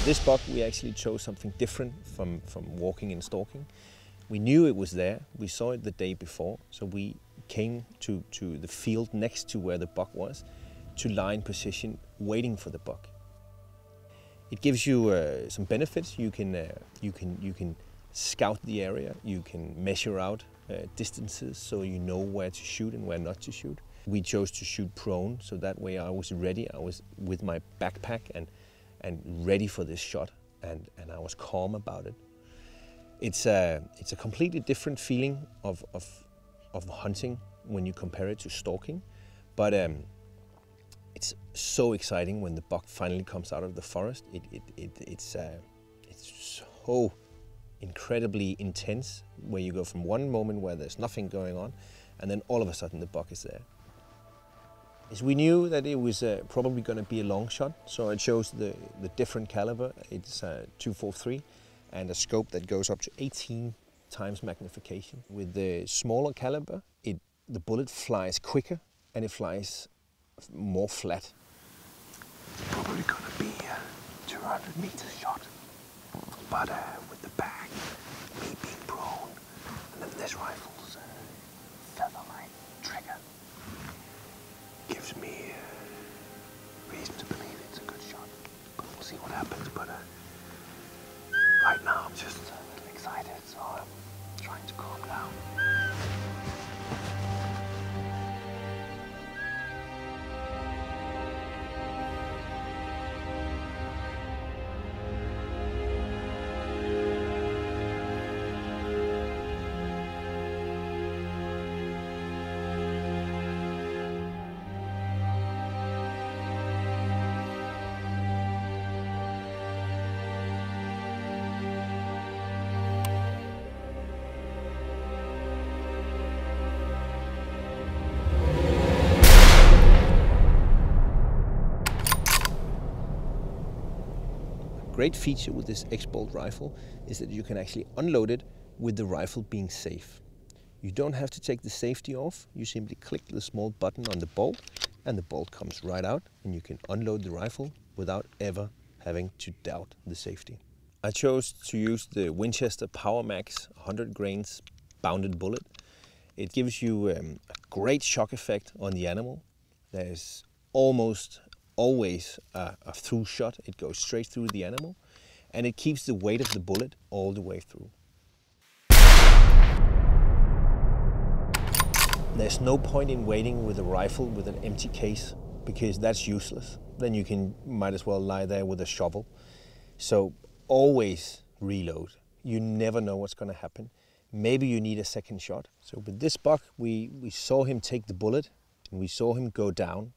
This buck, we actually chose something different from walking and stalking. We knew it was there, we saw it the day before, so we came to the field next to where the buck was to lie in position waiting for the buck. It gives you some benefits. You can scout the area, you can measure out distances so you know where to shoot and where not to shoot. We chose to shoot prone, so that way I was ready. I was with my backpack and ready for this shot, and I was calm about it. It's a completely different feeling of hunting when you compare it to stalking, but it's so exciting when the buck finally comes out of the forest. It's so incredibly intense, where you go from one moment where there's nothing going on, and then all of a sudden the buck is there. As we knew that it was probably going to be a long shot, so I chose the different caliber. It's 243 and a scope that goes up to 18 times magnification. With the smaller caliber, the bullet flies quicker and it flies more flat. It's probably going to be a 200 meter shot, but with the bag, me being prone, and then this rifle's featherlight trigger gives me reason to believe it's a good shot. But we'll see what happens. But right now I'm just a little excited, so I'm trying to calm down. Great feature with this X-Bolt rifle is that you can actually unload it with the rifle being safe. You don't have to take the safety off. You simply click the small button on the bolt and the bolt comes right out, and you can unload the rifle without ever having to doubt the safety. I chose to use the Winchester Power Max 100 grains bounded bullet. It gives you a great shock effect on the animal. There's almost always a through shot. It goes straight through the animal, and it keeps the weight of the bullet all the way through. There's no point in waiting with a rifle with an empty case, because that's useless. Then you might as well lie there with a shovel. So always reload. You never know what's going to happen. Maybe you need a second shot. So with this buck, we saw him take the bullet and we saw him go down.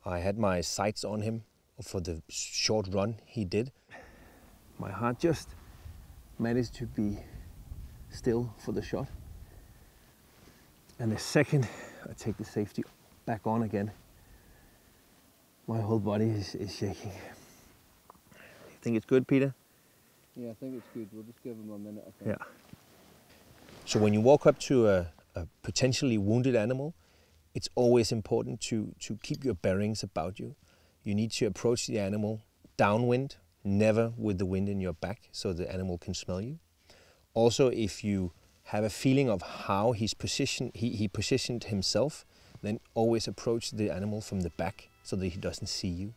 I had my sights on him for the short run he did. My heart just managed to be still for the shot. And the second I take the safety back on again, my whole body is shaking. You think it's good, Peter? Yeah, I think it's good. We'll just give him a minute, I think. Yeah. So when you walk up to a potentially wounded animal, it's always important to keep your bearings about you. You need to approach the animal downwind, never with the wind in your back, so the animal can smell you. Also, if you have a feeling of how he positioned himself, then always approach the animal from the back so that he doesn't see you.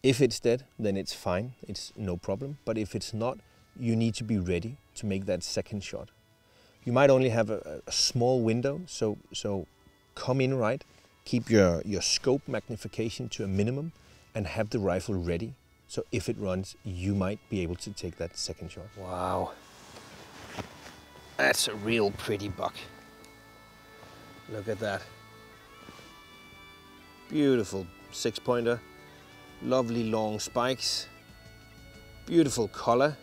If it's dead, then it's fine, it's no problem. But if it's not, you need to be ready to make that second shot. You might only have a small window, so come in right, keep your scope magnification to a minimum, and have the rifle ready. So if it runs, you might be able to take that second shot. Wow. That's a real pretty buck. Look at that. Beautiful 6-pointer. Lovely long spikes. Beautiful color.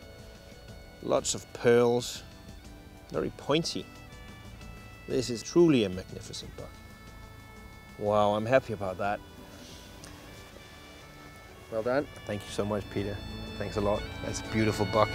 Lots of pearls. Very pointy. This is truly a magnificent buck. Wow, I'm happy about that. Well done. Thank you so much, Peter. Thanks a lot. That's a beautiful buck.